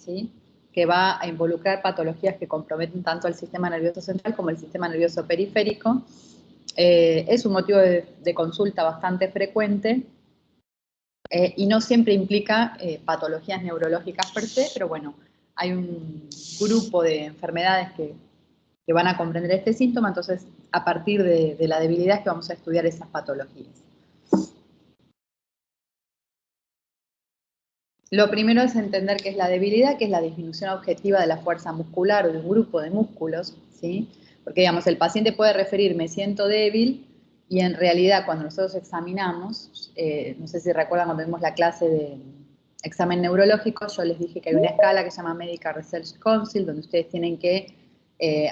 ¿sí? Que va a involucrar patologías que comprometen tanto al sistema nervioso central como el sistema nervioso periférico. Es un motivo de consulta bastante frecuente y no siempre implica patologías neurológicas per se, pero bueno, hay un grupo de enfermedades que van a comprender este síntoma, entonces a partir de la debilidad es que vamos a estudiar esas patologías. Lo primero es entender qué es la debilidad, que es la disminución objetiva de la fuerza muscular o de un grupo de músculos, ¿sí? Porque, digamos, el paciente puede referir, me siento débil, y en realidad cuando nosotros examinamos, no sé si recuerdan cuando vimos la clase de examen neurológico, yo les dije que hay una escala que se llama Medical Research Council, donde ustedes tienen que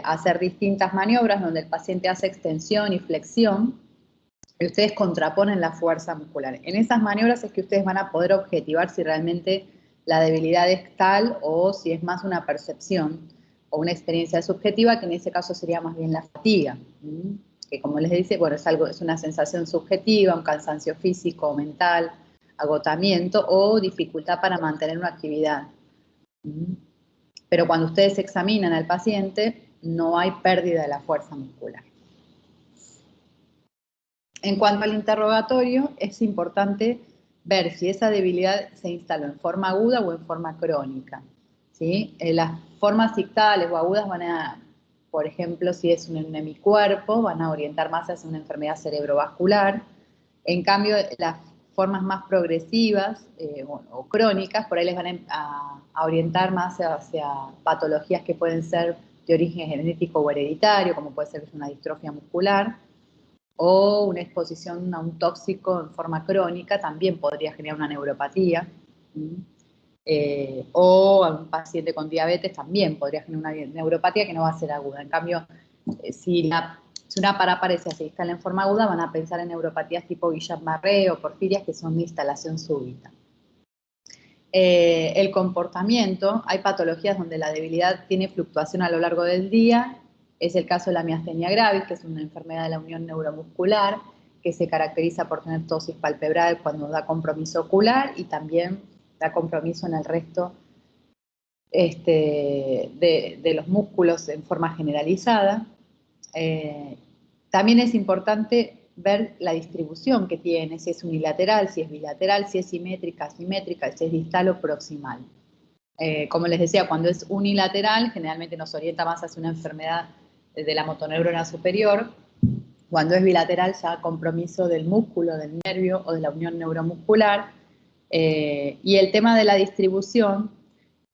hacer distintas maniobras, donde el paciente hace extensión y flexión, y ustedes contraponen la fuerza muscular. En esas maniobras es que ustedes van a poder objetivar si realmente la debilidad es tal o si es más una percepción o una experiencia subjetiva, que en ese caso sería más bien la fatiga, que como les dice, bueno, es una sensación subjetiva, un cansancio físico o mental, agotamiento o dificultad para mantener una actividad. Pero cuando ustedes examinan al paciente, no hay pérdida de la fuerza muscular. En cuanto al interrogatorio, es importante ver si esa debilidad se instaló en forma aguda o en forma crónica, ¿sí? Las formas ictales o agudas van a, por ejemplo, si es un hemicuerpo, van a orientar más hacia una enfermedad cerebrovascular. En cambio, las formas más progresivas o crónicas, por ahí les van a orientar más hacia patologías que pueden ser de origen genético o hereditario, como puede ser una distrofia muscular, o una exposición a un tóxico en forma crónica también podría generar una neuropatía, o a un paciente con diabetes también podría generar una neuropatía que no va a ser aguda. En cambio, si una paraparesia se instala en forma aguda, van a pensar en neuropatías tipo Guillain-Barré o porfirias, que son de instalación súbita. El comportamiento, hay patologías donde la debilidad tiene fluctuación a lo largo del día. Es el caso de la miastenia gravis, que es una enfermedad de la unión neuromuscular, que se caracteriza por tener ptosis palpebral cuando da compromiso ocular y también da compromiso en el resto de los músculos en forma generalizada. También es importante ver la distribución que tiene, si es unilateral, si es bilateral, si es simétrica, asimétrica, si es distal o proximal. Como les decía, cuando es unilateral, generalmente nos orienta más hacia una enfermedad de la motoneurona superior. Cuando es bilateral, ya compromiso del músculo, del nervio o de la unión neuromuscular. Y el tema de la distribución,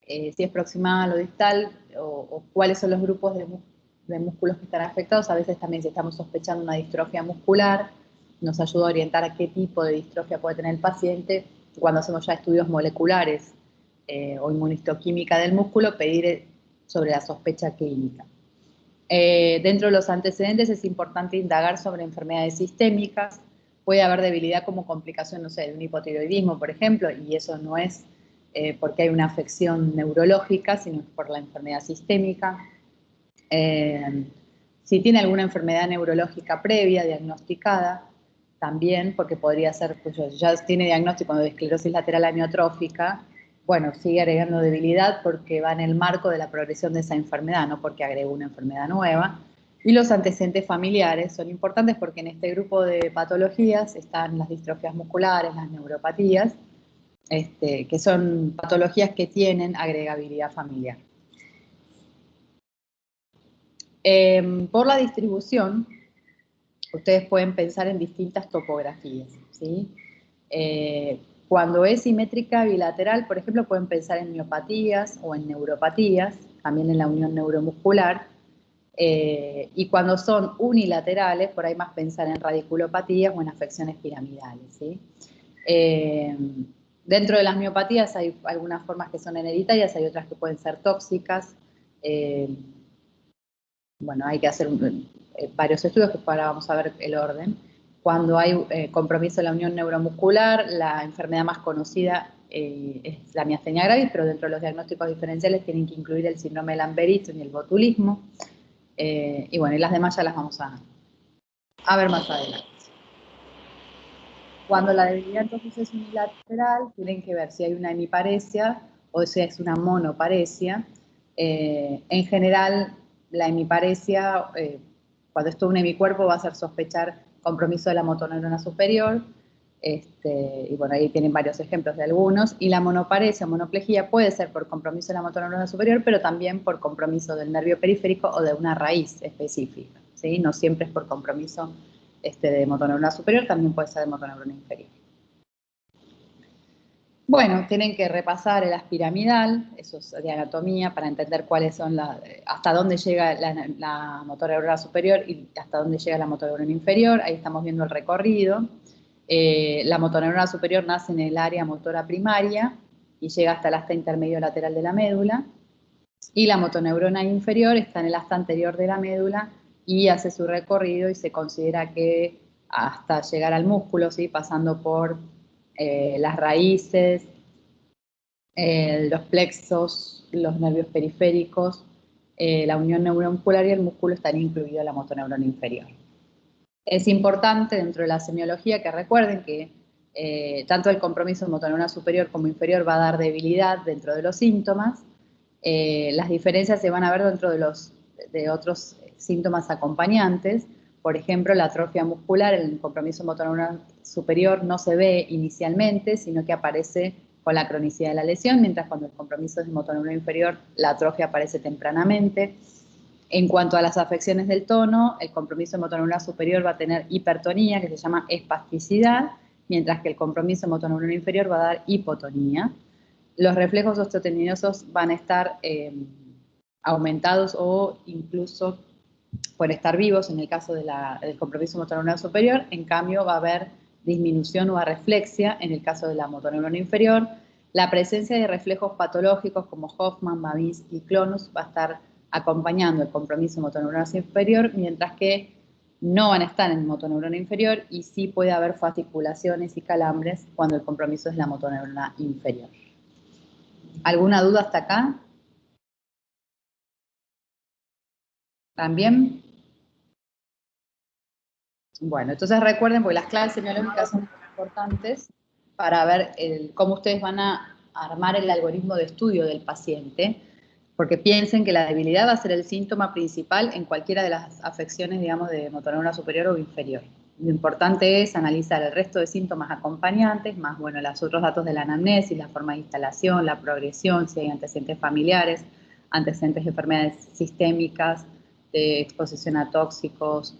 si es proximal o distal, o cuáles son los grupos de músculos que están afectados, a veces también si estamos sospechando una distrofia muscular, nos ayuda a orientar a qué tipo de distrofia puede tener el paciente. Cuando hacemos ya estudios moleculares o inmunistoquímica del músculo, pedir sobre la sospecha clínica. Dentro de los antecedentes es importante indagar sobre enfermedades sistémicas. Puede haber debilidad como complicación, no sé, de un hipotiroidismo, por ejemplo, y eso no es porque hay una afección neurológica, sino por la enfermedad sistémica. Si tiene alguna enfermedad neurológica previa, diagnosticada, también, porque podría ser, pues ya tiene diagnóstico de esclerosis lateral amiotrófica, bueno, sigue agregando debilidad porque va en el marco de la progresión de esa enfermedad, no porque agregó una enfermedad nueva. Y los antecedentes familiares son importantes porque en este grupo de patologías están las distrofias musculares, las neuropatías, que son patologías que tienen agregabilidad familiar. Por la distribución, ustedes pueden pensar en distintas topografías, ¿sí? Cuando es simétrica bilateral, por ejemplo, pueden pensar en miopatías o en neuropatías, también en la unión neuromuscular. Y cuando son unilaterales, por ahí más pensar en radiculopatías o en afecciones piramidales, ¿sí? Dentro de las miopatías hay algunas formas que son hereditarias, hay otras que pueden ser tóxicas. Bueno, hay que hacer varios estudios que ahora vamos a ver el orden. Cuando hay compromiso de la unión neuromuscular, la enfermedad más conocida es la miastenia gravis, pero dentro de los diagnósticos diferenciales tienen que incluir el síndrome de Lambertson y el botulismo. Y bueno, y las demás ya las vamos a ver más adelante. Cuando la debilidad entonces es unilateral, tienen que ver si hay una hemiparesia o sea, es una monoparesia. En general, la hemiparesia, cuando es todo un hemicuerpo, va a hacer sospechar compromiso de la motoneurona superior. Y bueno, ahí tienen varios ejemplos de algunos. Y la monoparesia o monoplejía puede ser por compromiso de la motoneurona superior, pero también por compromiso del nervio periférico o de una raíz específica, ¿sí? No siempre es por compromiso de motoneurona superior, también puede ser de motoneurona inferior. Bueno, tienen que repasar el aspiramidal, eso es de anatomía, para entender cuáles son hasta dónde llega la motoneurona superior y hasta dónde llega la motoneurona inferior. Ahí estamos viendo el recorrido. La motoneurona superior nace en el área motora primaria y llega hasta el asta intermedio lateral de la médula. Y la motoneurona inferior está en el asta anterior de la médula y hace su recorrido y se considera que hasta llegar al músculo, ¿sí? Pasando por las raíces, los plexos, los nervios periféricos, la unión neuromuscular y el músculo están incluidos en la motoneurona inferior. Es importante dentro de la semiología que recuerden que tanto el compromiso de motoneurona superior como inferior va a dar debilidad dentro de los síntomas. Las diferencias se van a ver dentro de otros síntomas acompañantes. Por ejemplo, la atrofia muscular, el compromiso motoneurona superior no se ve inicialmente, sino que aparece con la cronicidad de la lesión, mientras cuando el compromiso es de motoneurona inferior, la atrofia aparece tempranamente. En cuanto a las afecciones del tono, el compromiso de motoneurona superior va a tener hipertonía, que se llama espasticidad, mientras que el compromiso de motoneurona inferior va a dar hipotonía. Los reflejos osteotendinosos van a estar aumentados o incluso por estar vivos en el caso del compromiso motoneurona superior. En cambio, va a haber disminución o arreflexia en el caso de la motoneurona inferior. La presencia de reflejos patológicos como Hoffman, Babinski y Clonus va a estar acompañando el compromiso motoneurona superior, mientras que no van a estar en motoneurona inferior y sí puede haber fasciculaciones y calambres cuando el compromiso es la motoneurona inferior. ¿Alguna duda hasta acá? ¿También? Bueno, entonces recuerden, porque las claves semiológicas son importantes para ver cómo ustedes van a armar el algoritmo de estudio del paciente, porque piensen que la debilidad va a ser el síntoma principal en cualquiera de las afecciones, digamos, de motoneurona superior o inferior. Lo importante es analizar el resto de síntomas acompañantes, más, bueno, los otros datos de la anamnesis, la forma de instalación, la progresión, si hay antecedentes familiares, antecedentes de enfermedades sistémicas, de exposición a tóxicos,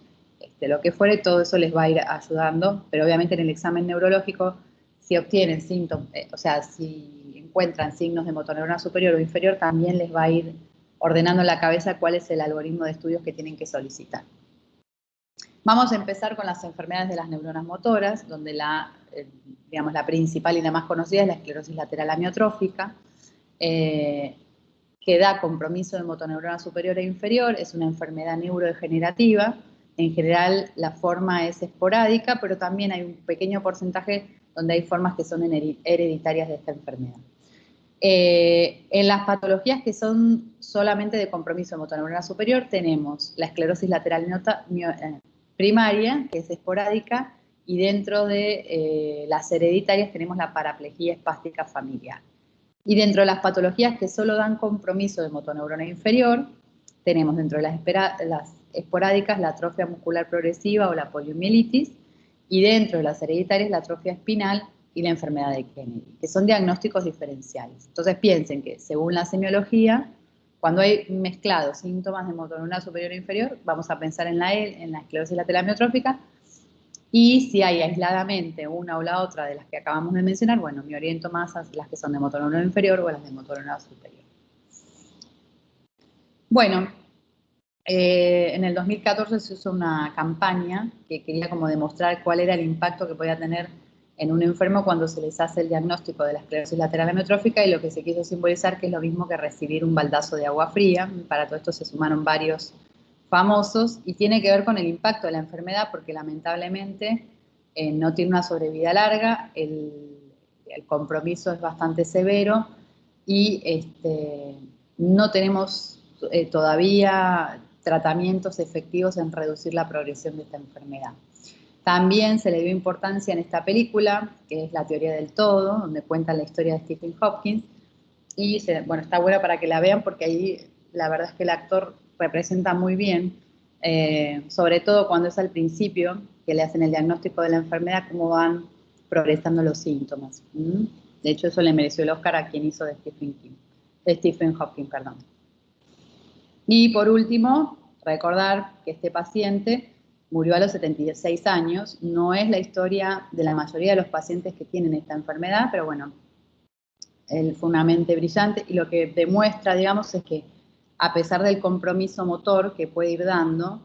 lo que fuere, todo eso les va a ir ayudando, pero obviamente en el examen neurológico, si obtienen síntomas, o sea, si encuentran signos de motoneurona superior o inferior, también les va a ir ordenando en la cabeza cuál es el algoritmo de estudios que tienen que solicitar. Vamos a empezar con las enfermedades de las neuronas motoras, donde digamos, la principal y la más conocida es la esclerosis lateral amiotrófica, que da compromiso de motoneurona superior e inferior, es una enfermedad neurodegenerativa. En general, la forma es esporádica, pero también hay un pequeño porcentaje donde hay formas que son hereditarias de esta enfermedad. En las patologías que son solamente de compromiso de motoneurona superior, tenemos la esclerosis lateral primaria, que es esporádica, y dentro de las hereditarias tenemos la paraplegia espástica familiar. Y dentro de las patologías que solo dan compromiso de motoneurona inferior, tenemos dentro de las esporádicas la atrofia muscular progresiva o la poliomielitis, y dentro de las hereditarias la atrofia espinal y la enfermedad de Kennedy, que son diagnósticos diferenciales. Entonces piensen que según la semiología, cuando hay mezclados síntomas de motoneurona superior e inferior, vamos a pensar en la esclerosis lateral amiotrófica, y si hay aisladamente una o la otra de las que acabamos de mencionar, bueno, me oriento más a las que son de motoneurona inferior o a las de motoneurona superior. Bueno, en el 2014 se hizo una campaña que quería como demostrar cuál era el impacto que podía tener en un enfermo cuando se les hace el diagnóstico de la esclerosis lateral amiotrófica, y lo que se quiso simbolizar que es lo mismo que recibir un baldazo de agua fría. Para todo esto se sumaron varios famosos y tiene que ver con el impacto de la enfermedad, porque lamentablemente no tiene una sobrevida larga, el compromiso es bastante severo y no tenemos todavía tratamientos efectivos en reducir la progresión de esta enfermedad. También se le dio importancia en esta película, que es La teoría del todo, donde cuenta la historia de Stephen Hopkins, Y bueno, está buena para que la vean porque ahí la verdad es que el actor representa muy bien, sobre todo cuando es al principio, que le hacen el diagnóstico de la enfermedad, cómo van progresando los síntomas. De hecho, eso le mereció el Oscar a quien hizo de Stephen Hawking, perdón. Y por último, recordar que este paciente murió a los 76 años. No es la historia de la mayoría de los pacientes que tienen esta enfermedad, pero bueno, él fue una mente brillante y lo que demuestra, digamos, es que a pesar del compromiso motor que puede ir dando,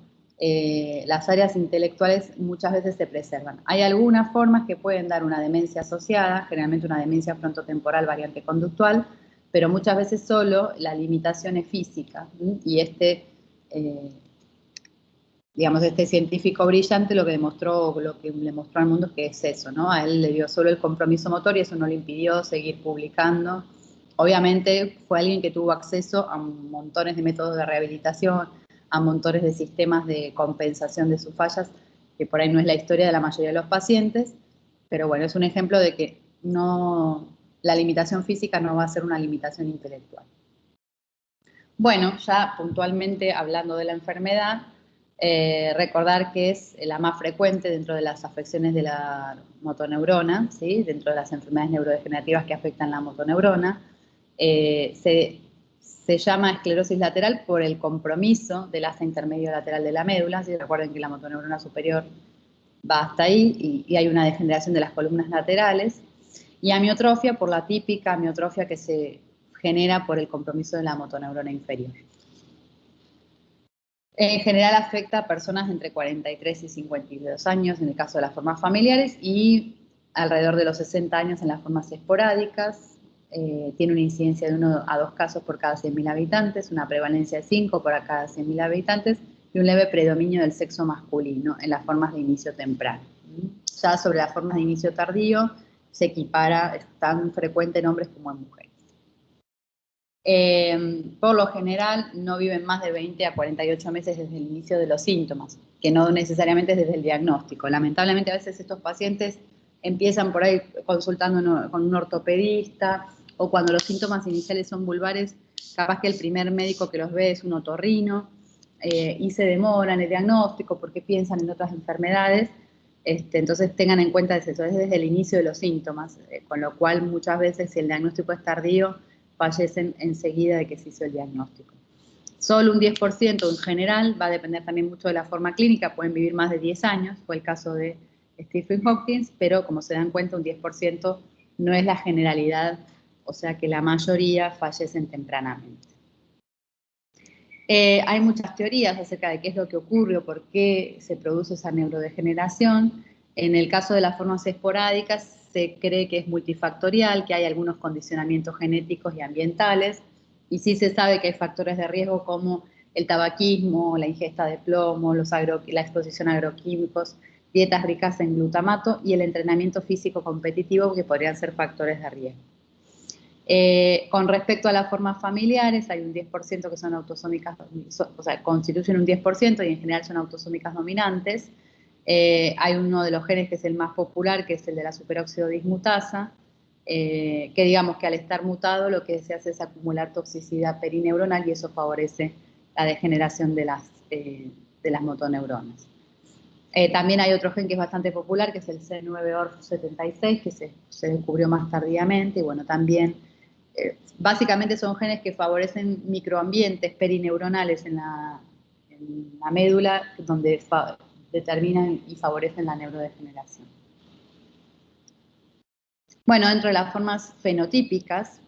las áreas intelectuales muchas veces se preservan. Hay algunas formas que pueden dar una demencia asociada, generalmente una demencia frontotemporal variante conductual, pero muchas veces solo la limitación es física. Y digamos, este científico brillante lo que le mostró al mundo es que es eso, ¿no? A él le dio solo el compromiso motor y eso no le impidió seguir publicando. Obviamente fue alguien que tuvo acceso a montones de métodos de rehabilitación, a montones de sistemas de compensación de sus fallas, que por ahí no es la historia de la mayoría de los pacientes, pero bueno, es un ejemplo de que la limitación física no va a ser una limitación intelectual. Bueno, ya puntualmente hablando de la enfermedad, recordar que es la más frecuente dentro de las afecciones de la motoneurona, ¿sí? Dentro de las enfermedades neurodegenerativas que afectan la motoneurona. Se llama esclerosis lateral por el compromiso del asa intermedio lateral de la médula. ¿Sí? Recuerden que la motoneurona superior va hasta ahí y hay una degeneración de las columnas laterales. Y amiotrofia por la típica amiotrofia que se genera por el compromiso de la motoneurona inferior. En general afecta a personas entre 43 y 52 años en el caso de las formas familiares y alrededor de los 60 años en las formas esporádicas. Tiene una incidencia de 1 a 2 casos por cada 100.000 habitantes, una prevalencia de 5 por cada 100.000 habitantes y un leve predominio del sexo masculino en las formas de inicio temprano. Ya sobre las formas de inicio tardío se equipara, es tan frecuente en hombres como en mujeres. Por lo general no viven más de 20 a 48 meses desde el inicio de los síntomas, que no necesariamente desde el diagnóstico. Lamentablemente a veces estos pacientes empiezan por ahí consultando con un ortopedista o cuando los síntomas iniciales son vulvares, capaz que el primer médico que los ve es un otorrino y se demora en el diagnóstico porque piensan en otras enfermedades. Entonces tengan en cuenta eso, es desde el inicio de los síntomas, con lo cual muchas veces si el diagnóstico es tardío, fallecen enseguida de que se hizo el diagnóstico. Solo un 10% en general, va a depender también mucho de la forma clínica, pueden vivir más de 10 años, fue el caso de Stephen Hawking, pero como se dan cuenta, un 10% no es la generalidad, o sea que la mayoría fallecen tempranamente. Hay muchas teorías acerca de qué es lo que ocurre o por qué se produce esa neurodegeneración. En el caso de las formas esporádicas, se cree que es multifactorial, que hay algunos condicionamientos genéticos y ambientales, y sí se sabe que hay factores de riesgo como el tabaquismo, la ingesta de plomo, la exposición a agroquímicos, dietas ricas en glutamato y el entrenamiento físico competitivo que podrían ser factores de riesgo. Con respecto a las formas familiares, hay un 10% que son autosómicas, o sea, constituyen un 10% y en general son autosómicas dominantes. Hay uno de los genes que es el más popular, que es el de la superóxido dismutasa, que digamos que al estar mutado lo que se hace es acumular toxicidad perineuronal y eso favorece la degeneración de las motoneuronas. También hay otro gen que es bastante popular, que es el C9orf76, que se descubrió más tardíamente, y bueno, también básicamente son genes que favorecen microambientes perineuronales en la médula, donde determinan y favorecen la neurodegeneración. Bueno, dentro de las formas fenotípicas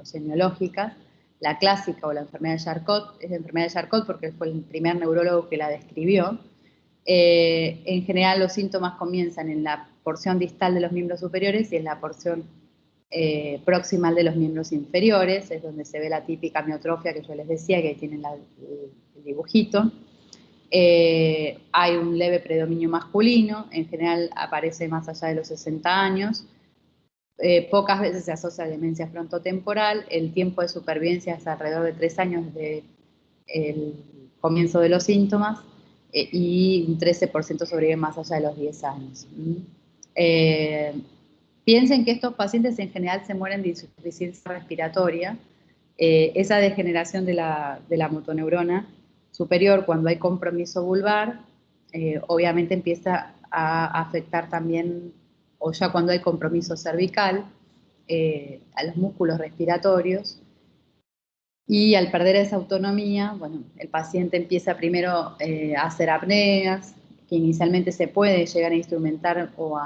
o semiológicas, la clásica o la enfermedad de Charcot es la enfermedad de Charcot porque fue el primer neurólogo que la describió. En general los síntomas comienzan en la porción distal de los miembros superiores y en la porción proximal de los miembros inferiores, es donde se ve la típica amiotrofia que yo les decía, que ahí tienen el dibujito. Hay un leve predominio masculino, en general aparece más allá de los 60 años. Pocas veces se asocia a demencia frontotemporal, el tiempo de supervivencia es alrededor de 3 años desde el comienzo de los síntomas y un 13% sobrevive más allá de los 10 años. Piensen que estos pacientes en general se mueren de insuficiencia respiratoria. Esa degeneración de la motoneurona superior cuando hay compromiso vulvar, obviamente empieza a afectar también, o ya cuando hay compromiso cervical, a los músculos respiratorios. Y al perder esa autonomía, bueno, el paciente empieza primero a hacer apneas, que inicialmente se puede llegar a instrumentar o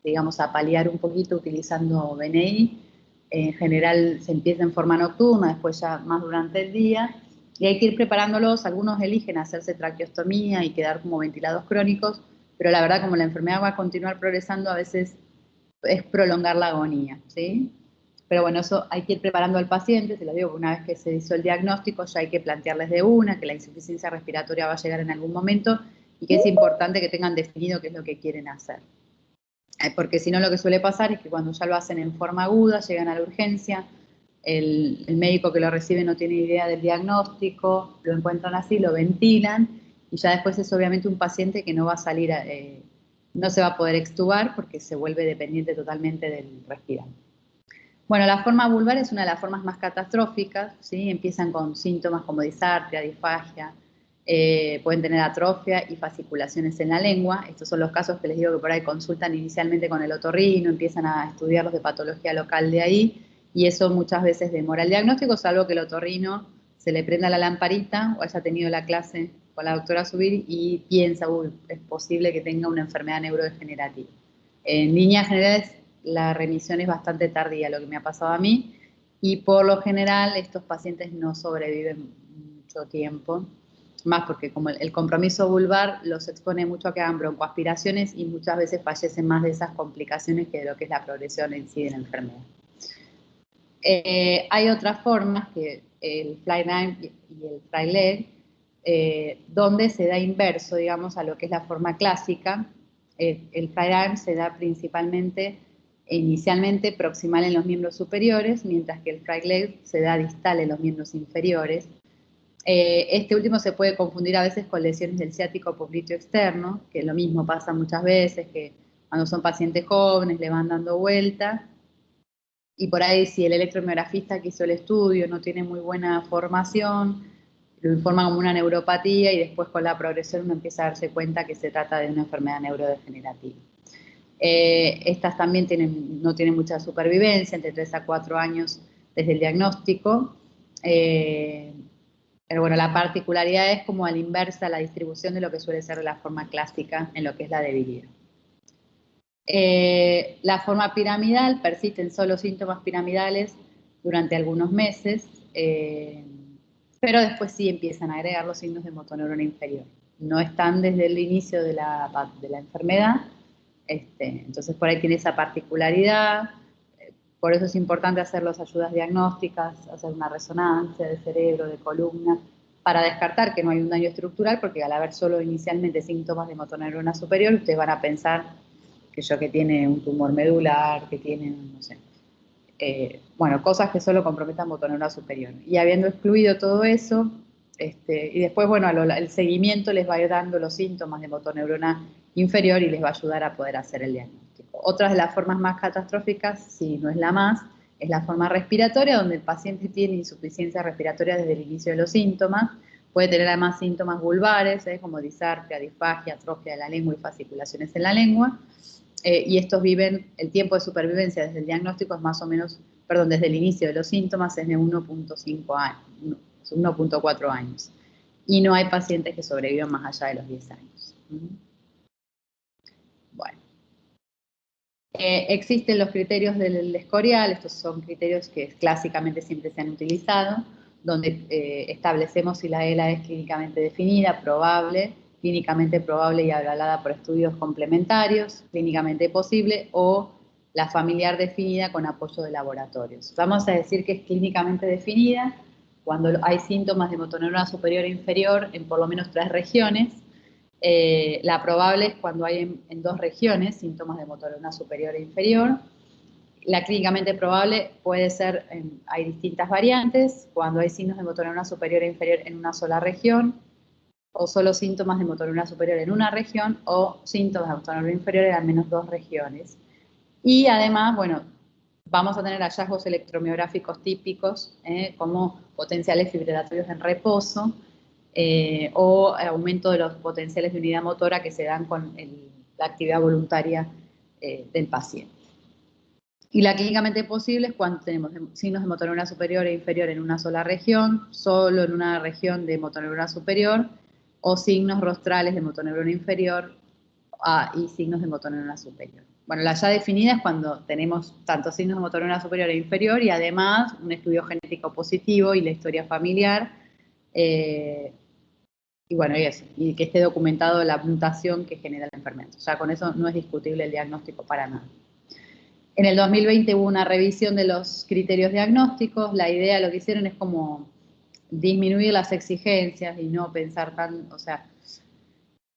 digamos, a paliar un poquito utilizando BNI. En general se empieza en forma nocturna, después ya más durante el día, y hay que ir preparándolos. Algunos eligen hacerse traqueostomía y quedar como ventilados crónicos, pero la verdad, como la enfermedad va a continuar progresando, a veces es prolongar la agonía, ¿sí? Pero bueno, eso hay que ir preparando al paciente, se lo digo, una vez que se hizo el diagnóstico ya hay que plantearles de una, que la insuficiencia respiratoria va a llegar en algún momento y que es importante que tengan definido qué es lo que quieren hacer. Porque si no, lo que suele pasar es que cuando ya lo hacen en forma aguda, llegan a la urgencia, el médico que lo recibe no tiene idea del diagnóstico, lo encuentran así, lo ventilan, y ya después es obviamente un paciente que no va a salir, no se va a poder extubar porque se vuelve dependiente totalmente del respirante. Bueno, la forma vulvar es una de las formas más catastróficas, ¿sí? Empiezan con síntomas como disartria, disfagia, pueden tener atrofia y fasciculaciones en la lengua. Estos son los casos que les digo que por ahí consultan inicialmente con el otorrino, empiezan a estudiarlos de patología local de ahí, y eso muchas veces demora el diagnóstico, salvo que el otorrino se le prenda la lamparita o haya tenido la clase con la doctora Subir y piensa, es posible que tenga una enfermedad neurodegenerativa. En líneas generales, la remisión es bastante tardía, lo que me ha pasado a mí, y por lo general estos pacientes no sobreviven mucho tiempo, más porque como el compromiso vulvar los expone mucho a que hagan broncoaspiraciones y muchas veces fallecen más de esas complicaciones que de lo que es la progresión en sí de la enfermedad. Hay otras formas, que el FlyNAIM y el FlyLEG, donde se da inverso, digamos, a lo que es la forma clásica. El FlyNAIM se da principalmente, inicialmente proximal en los miembros superiores, mientras que el FlyLEG se da distal en los miembros inferiores. Este último se puede confundir a veces con lesiones del ciático popliteo externo, que lo mismo pasa muchas veces, que cuando son pacientes jóvenes le van dando vuelta. Y por ahí, si el electromiografista que hizo el estudio no tiene muy buena formación, lo informa como una neuropatía y después con la progresión uno empieza a darse cuenta que se trata de una enfermedad neurodegenerativa. Estas también no tienen mucha supervivencia, entre 3 a 4 años desde el diagnóstico. Pero bueno, la particularidad es como a la inversa la distribución de lo que suele ser la forma clásica en lo que es la debilidad. La forma piramidal, persisten solo síntomas piramidales durante algunos meses, pero después sí empiezan a agregar los signos de motoneurona inferior. No están desde el inicio de la enfermedad, entonces por ahí tiene esa particularidad. Por eso es importante hacer las ayudas diagnósticas, hacer una resonancia de cerebro, de columna, para descartar que no hay un daño estructural, porque al haber solo inicialmente síntomas de motoneurona superior, ustedes van a pensar que tiene un tumor medular, que tiene, no sé, bueno, cosas que solo comprometan motoneurona superior. Y habiendo excluido todo eso, y después, bueno, el seguimiento les va a ir dando los síntomas de motoneurona inferior y les va a ayudar a poder hacer el diagnóstico. Otra de las formas más catastróficas, si no es la más, es la forma respiratoria, donde el paciente tiene insuficiencia respiratoria desde el inicio de los síntomas. Puede tener además síntomas vulvares, como disartria, disfagia, atrofia de la lengua y fasciculaciones en la lengua. Y estos viven, el tiempo de supervivencia desde el diagnóstico es más o menos, perdón, desde el inicio de los síntomas es de 1.5 años, 1.4 años. Y no hay pacientes que sobrevivan más allá de los 10 años. Bueno. Existen los criterios del Escorial, estos son criterios que clásicamente siempre se han utilizado, donde establecemos si la ELA es clínicamente definida, clínicamente probable y avalada por estudios complementarios, clínicamente posible, o la familiar definida con apoyo de laboratorios. Vamos a decir que es clínicamente definida cuando hay síntomas de motoneurona superior e inferior en por lo menos 3 regiones. La probable es cuando hay en 2 regiones síntomas de motoneurona superior e inferior. La clínicamente probable puede ser, hay distintas variantes, cuando hay signos de motoneurona superior e inferior en una sola región, o solo síntomas de motoneurona superior en una región, o síntomas de motoneurona inferior en al menos 2 regiones. Y además, bueno, vamos a tener hallazgos electromiográficos típicos, como potenciales fibrilatorios en reposo, o aumento de los potenciales de unidad motora que se dan con la actividad voluntaria del paciente. Y la clínicamente posible es cuando tenemos signos de motoneurona superior e inferior en una sola región, solo en una región de motoneurona superior, o signos rostrales de motoneurona inferior y signos de motoneurona superior. Bueno, la ya definida es cuando tenemos tanto signos de motoneurona superior e inferior y además un estudio genético positivo y la historia familiar. Y bueno, y que esté documentado la mutación que genera la enfermedad. Ya con eso no es discutible el diagnóstico para nada. En el 2020 hubo una revisión de los criterios diagnósticos. La idea, lo que hicieron es como disminuir las exigencias y no pensar tan, o sea,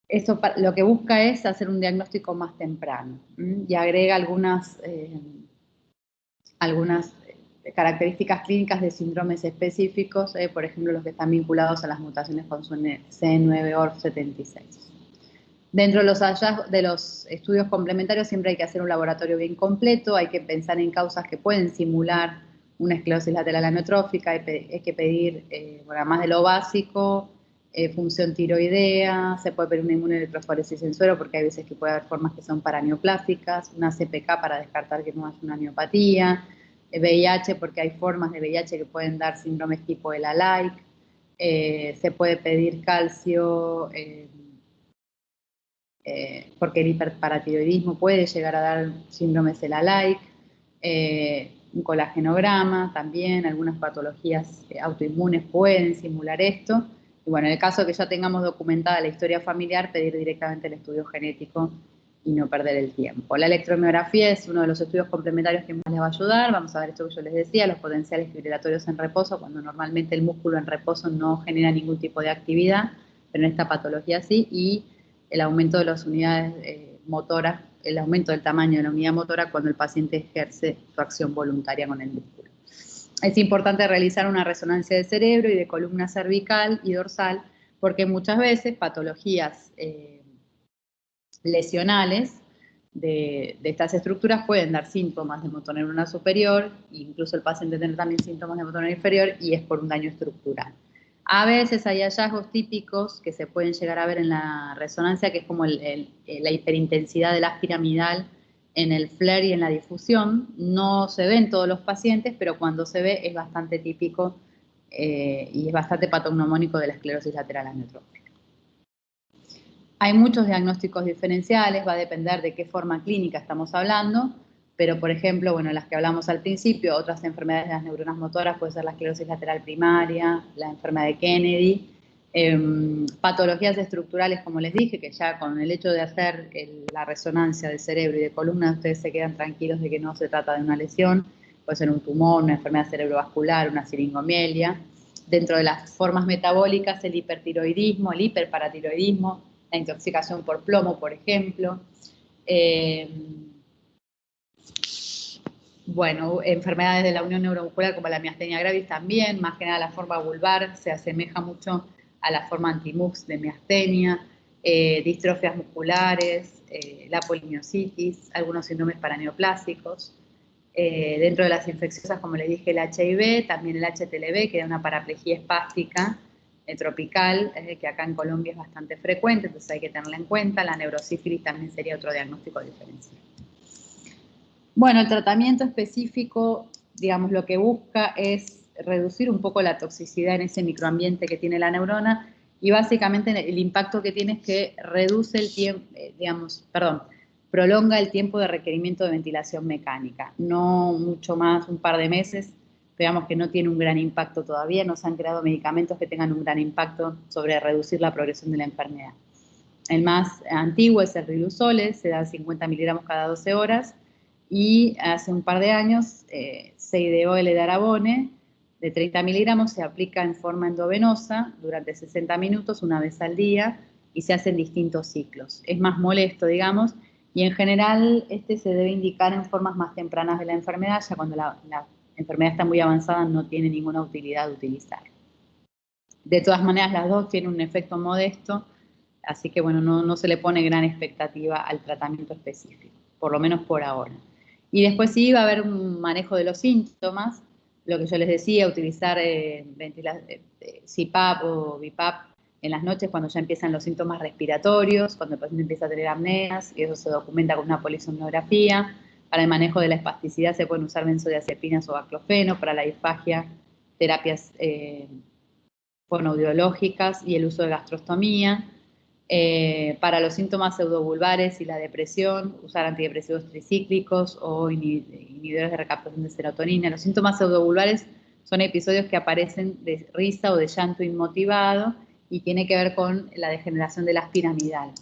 esto lo que busca es hacer un diagnóstico más temprano y agrega algunas características clínicas de síndromes específicos, por ejemplo, los que están vinculados a las mutaciones con C9orf76. Dentro de los estudios complementarios siempre hay que hacer un laboratorio bien completo, hay que pensar en causas que pueden simular una esclerosis lateral amiotrófica, hay que pedir, bueno, además de lo básico, función tiroidea, se puede pedir una inmunoelectroforesis en suero porque hay veces que puede haber formas que son paraneoplásticas, una CPK para descartar que no haya una neopatía, VIH porque hay formas de VIH que pueden dar síndromes tipo ELA-like, se puede pedir calcio, porque el hiperparatiroidismo puede llegar a dar síndromes ELA-like, un colagenograma también, algunas patologías autoinmunes pueden simular esto. Y bueno, en el caso de que ya tengamos documentada la historia familiar, pedir directamente el estudio genético y no perder el tiempo. La electromiografía es uno de los estudios complementarios que más les va a ayudar. Vamos a ver esto que yo les decía, los potenciales fibrilatorios en reposo, cuando normalmente el músculo en reposo no genera ningún tipo de actividad, pero en esta patología sí, y el aumento de las unidades motoras, el aumento del tamaño de la unidad motora cuando el paciente ejerce su acción voluntaria con el músculo. Es importante realizar una resonancia de cerebro y de columna cervical y dorsal, porque muchas veces patologías lesionales de estas estructuras pueden dar síntomas de motoneurona superior, incluso el paciente tener también síntomas de motoneurona inferior, y es por un daño estructural. A veces hay hallazgos típicos que se pueden llegar a ver en la resonancia, que es como la hiperintensidad del haz piramidal en el FLAIR y en la difusión. No se ve en todos los pacientes, pero cuando se ve es bastante típico y es bastante patognomónico de la esclerosis lateral amiotrófica. Hay muchos diagnósticos diferenciales, va a depender de qué forma clínica estamos hablando, pero por ejemplo, bueno, las que hablamos al principio, otras enfermedades de las neuronas motoras puede ser la esclerosis lateral primaria, la enfermedad de Kennedy, patologías estructurales, como les dije, que ya con el hecho de hacer la resonancia del cerebro y de columna, ustedes se quedan tranquilos de que no se trata de una lesión, puede ser un tumor, una enfermedad cerebrovascular, una siringomielgia. Dentro de las formas metabólicas, el hipertiroidismo, el hiperparatiroidismo, la intoxicación por plomo, por ejemplo. Bueno, enfermedades de la unión neuromuscular como la miastenia gravis también, más que nada la forma vulvar se asemeja mucho a la forma anti-MUX de miastenia, distrofias musculares, la polimiositis, algunos síndromes paraneoplásicos. Dentro de las infecciosas, como les dije, el HIV, también el HTLV, que da una paraplegia espástica tropical, que acá en Colombia es bastante frecuente, entonces hay que tenerla en cuenta. La neurosífilis también sería otro diagnóstico diferencial. Bueno, el tratamiento específico, digamos, lo que busca es reducir un poco la toxicidad en ese microambiente que tiene la neurona y básicamente el impacto que tiene es que reduce el tiempo, prolonga el tiempo de requerimiento de ventilación mecánica, no mucho más, un par de meses. Veamos que no tiene un gran impacto todavía, no se han creado medicamentos que tengan un gran impacto sobre reducir la progresión de la enfermedad. El más antiguo es el riluzole, se da 50 miligramos cada 12 horas, y hace un par de años se ideó el edarabone de 30 miligramos, se aplica en forma endovenosa durante 60 minutos, una vez al día, y se hacen distintos ciclos. Es más molesto, digamos, y en general este se debe indicar en formas más tempranas de la enfermedad, ya cuando la enfermedad está muy avanzada no tiene ninguna utilidad de utilizar. De todas maneras, las dos tienen un efecto modesto, así que bueno, no se le pone gran expectativa al tratamiento específico, por lo menos por ahora. Y después sí va a haber un manejo de los síntomas, lo que yo les decía, utilizar CPAP o BiPAP en las noches cuando ya empiezan los síntomas respiratorios, cuando el paciente empieza a tener apneas, y eso se documenta con una polisomnografía. Para el manejo de la espasticidad se pueden usar benzodiazepinas o baclofeno, para la disfagia, terapias fonoaudiológicas y el uso de gastrostomía. Para los síntomas pseudovulvares y la depresión, usar antidepresivos tricíclicos o inhibidores de recaptación de serotonina. Los síntomas pseudovulvares son episodios que aparecen de risa o de llanto inmotivado y tiene que ver con la degeneración de la piramidal.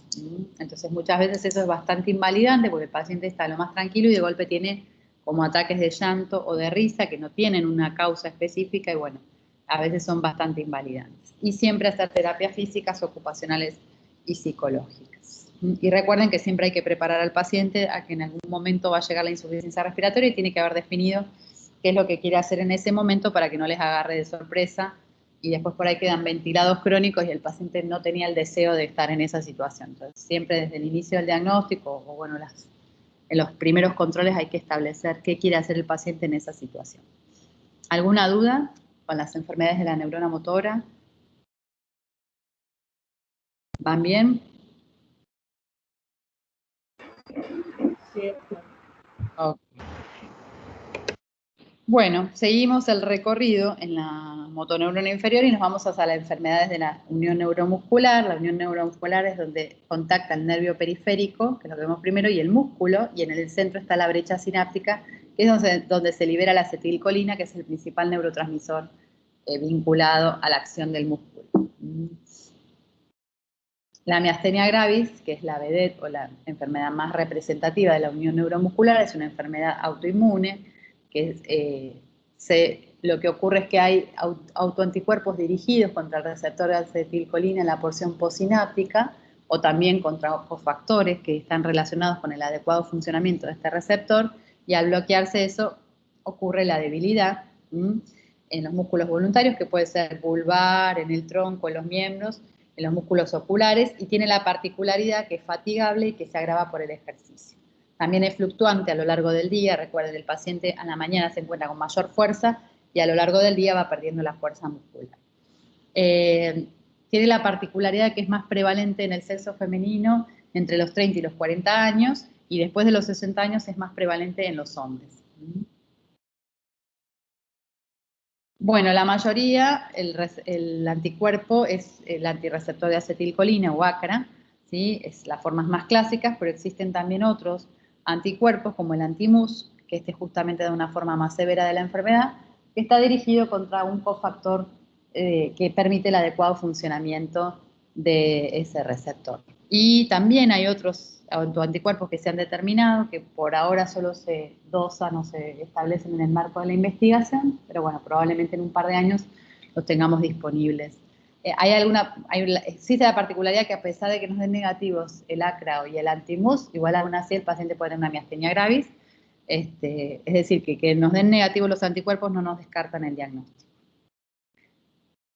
Entonces muchas veces eso es bastante invalidante porque el paciente está lo más tranquilo y de golpe tiene como ataques de llanto o de risa que no tienen una causa específica y bueno, a veces son bastante invalidantes. Y siempre hacer terapias físicas, ocupacionales y psicológicas. Y recuerden que siempre hay que preparar al paciente a que en algún momento va a llegar la insuficiencia respiratoria y tiene que haber definido qué es lo que quiere hacer en ese momento para que no les agarre de sorpresa y después por ahí quedan ventilados crónicos y el paciente no tenía el deseo de estar en esa situación. Entonces, siempre desde el inicio del diagnóstico o bueno, en los primeros controles hay que establecer qué quiere hacer el paciente en esa situación. ¿Alguna duda con las enfermedades de la neurona motora? ¿Van bien? Sí. Okay. Bueno, seguimos el recorrido en la motoneurona inferior y nos vamos hacia las enfermedades de la unión neuromuscular. La unión neuromuscular es donde contacta el nervio periférico, que es lo que vemos primero, y el músculo, y en el centro está la brecha sináptica, que es donde se libera la acetilcolina, que es el principal neurotransmisor vinculado a la acción del músculo. La miastenia gravis, que es la vedette o la enfermedad más representativa de la unión neuromuscular, es una enfermedad autoinmune, que lo que ocurre es que hay autoanticuerpos dirigidos contra el receptor de acetilcolina en la porción postsináptica o también contra cofactores que están relacionados con el adecuado funcionamiento de este receptor y al bloquearse eso ocurre la debilidad en los músculos voluntarios, que puede ser vulvar, en el tronco, en los miembros, en los músculos oculares, y tiene la particularidad que es fatigable y que se agrava por el ejercicio. También es fluctuante a lo largo del día. Recuerden, el paciente a la mañana se encuentra con mayor fuerza y a lo largo del día va perdiendo la fuerza muscular. Tiene la particularidad que es más prevalente en el sexo femenino entre los 30 y los 40 años y después de los 60 años es más prevalente en los hombres. Bueno, la mayoría, el anticuerpo es el antirreceptor de acetilcolina o ACRA, ¿sí? Es las formas más clásicas, pero existen también otros anticuerpos como el anti-MUS, que justamente da una forma más severa de la enfermedad, que está dirigido contra un cofactor que permite el adecuado funcionamiento de ese receptor. Y también hay otros autoanticuerpos que se han determinado, que por ahora solo se dosan o se establecen en el marco de la investigación, pero bueno, probablemente en un par de años los tengamos disponibles. Existe la particularidad que a pesar de que nos den negativos el ACRA y el anti-MUS, igual aún así el paciente puede tener una miastenia gravis, es decir, que nos den negativos los anticuerpos no nos descartan el diagnóstico.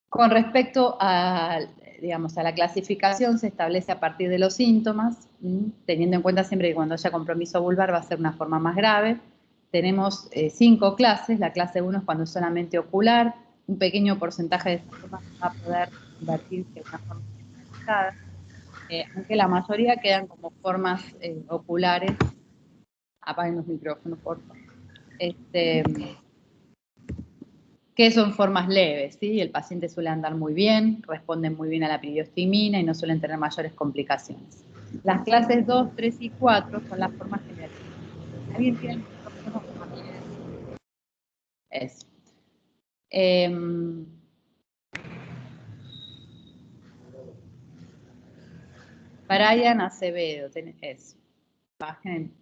Con respecto a la clasificación, se establece a partir de los síntomas, teniendo en cuenta siempre que cuando haya compromiso vulvar va a ser una forma más grave. Tenemos 5 clases. La clase 1 es cuando es solamente ocular. Un pequeño porcentaje de síntomas va a poder convertirse en una forma generalizada, aunque la mayoría quedan como formas oculares. Apaguen los micrófonos, por favor. Que son formas leves, ¿sí? El paciente suele andar muy bien, responden muy bien a la piriostigmina y no suelen tener mayores complicaciones. Las clases 2, 3 y 4 son las formas generalizadas. ¿Alguien tiene el micrófono? Eso. Brian Acevedo, eso. Apaguen